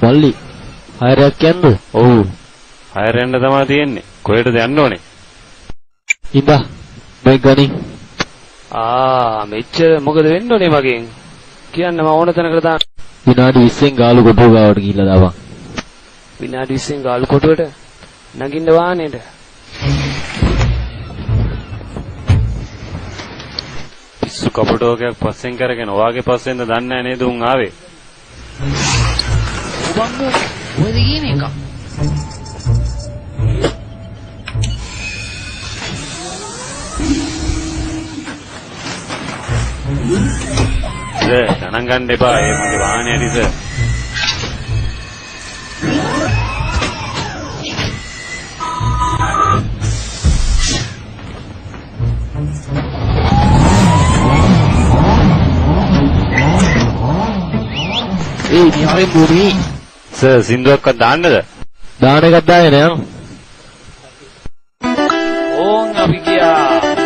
මල්ලි හයරයක් යන්නද? ඔව්. හයර යන්න තමයි තියෙන්නේ. කොහෙටද යන්න ඕනේ? ඉඳා මේ ගණි. මෙච්චර මොකද වෙන්න ඕනේ මගෙන්? කියන්න මම ඕන තැනකට දාන්න. විනාඩි 20න් ගාලු කොටුව ගාවට ගිහිල්ලා දාපන්. විනාඩි 20න් ගාලු කොටුවට නගින්න වාහනේට. පිස්සු කපටෝකයක් පස්සෙන් කරගෙන ඔයාගේ පස්සෙන්ද දන්නේ නැහැ නේද උන් ආවේ? ඔබම්මෝ ඔයද කියන්නේ එක? ගණන් ගන්න එපා. ඒ මගේ වාහනේ හරි සර්. නිහාරේ බුරි. සර් සින්දුවක්වත් දාන්නද? දාන එකක් දාගෙන යන්න. ඕන් අපි ගියා.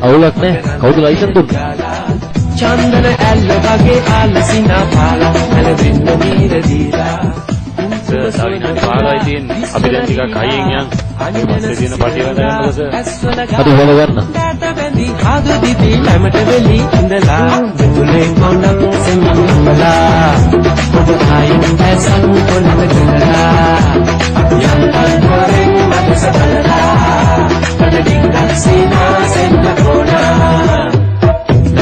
අවුලක් නැහැ. කවුද ලයිසන් දුන්නේ? චන්දන ඇල්ල වගේ ආලසිනා පාලා නැලෙන්න මීර දීලා සවිනාඩි 15යි තියෙන්නේ. අපි දැන් ටිකක් හයියෙන් යන්. පස්සේ දින පටිය වද ගන්නකො සර්. හරි වල ගන්න. ආදු දිවි ළමට වෙලි ඉඳලා දුලේ කොණක් සෙම්මලා ඔබ ආයින් ඇසන් කොණක දලා යන්තන් වරෙන් මතස බලලා පඩින් සිනා සෙන්න කොණා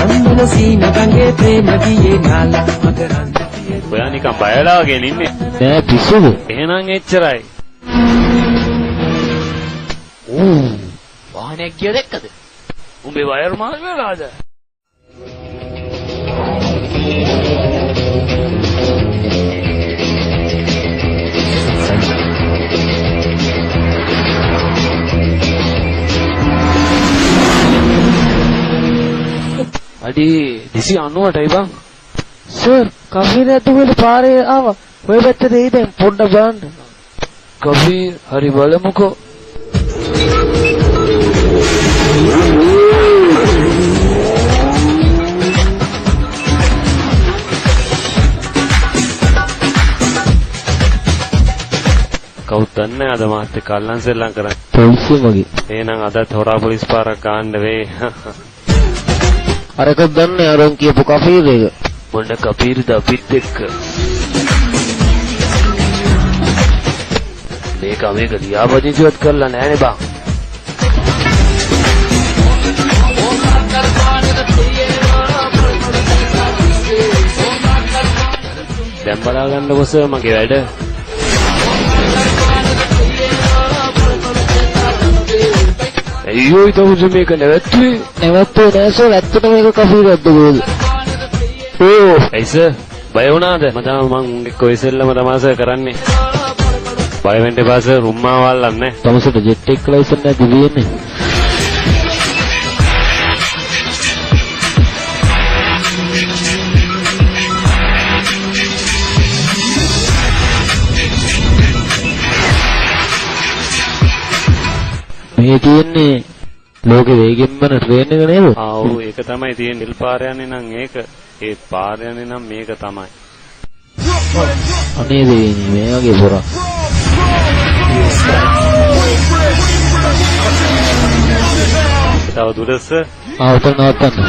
නන්දන සීන ගංගේ ප්‍රේම දියේ නාලා මකරන්ද ඔයා නිකන් බයලා වගේ ඉන්නේ. නෑ පිස්සුද? එහෙනම් එච්චරයි. වාහනයක් ගිය දැක්කද? උඹේ වයර් මාල් වෙලාද? අඩි 290ටයි බං. සර් කෆීර ඇතුළේ පාරේ ආවා. ඔය පැත්තට එයි දැන් පොඩ්ඩක් බලන්න. කබීර් හරි බලමුකෝ. කවුද දන්නේ අද මාත් එක්ක අල්ලන් සෙල්ලම් කරන්නේ. පොලිසිය වගේ. එහෙනම් අදත් හොරා පොලිස් පාරක් ගන්න වේ. අරක දන්නේ අරන් කියපු කෆීර එක. මොන කබීර්ද අපිත් එක්ක. මේක ලියාපදිංචිවත් කරලා නෑනේ බං. දැන් බලා ගන්නකො සර් මගේ වැඩ. අයියෝ ඊට මේක නැවතුනේ නෑ සර් ඇත්තට මේක කෆීරක්ද කොහෙද? ඇයි සර් බය වුණාද? මම එක්ක ඔය සෙල්ලම තමයි සර් කරන්නේ. බය වෙන්න එපා සර් රුම්මා වල්ලන්නේ. තමසට ජෙට් එක ලයිසන් නැති වෙන්නේ. මේ තියෙන්නේ ලෝකෙ වේගෙන්ම ට්‍රේන් එක නේද? ඔව් ඒක තමයි තියෙන්නේ. නිල් පාර යන්නේ නම් ඒක. ඒ පාර යන්නේ නම් මේක තමයි. අනේ දෙවියනි මේ වගේ පොරක්. තව දුරස උතන නවත්තන්න.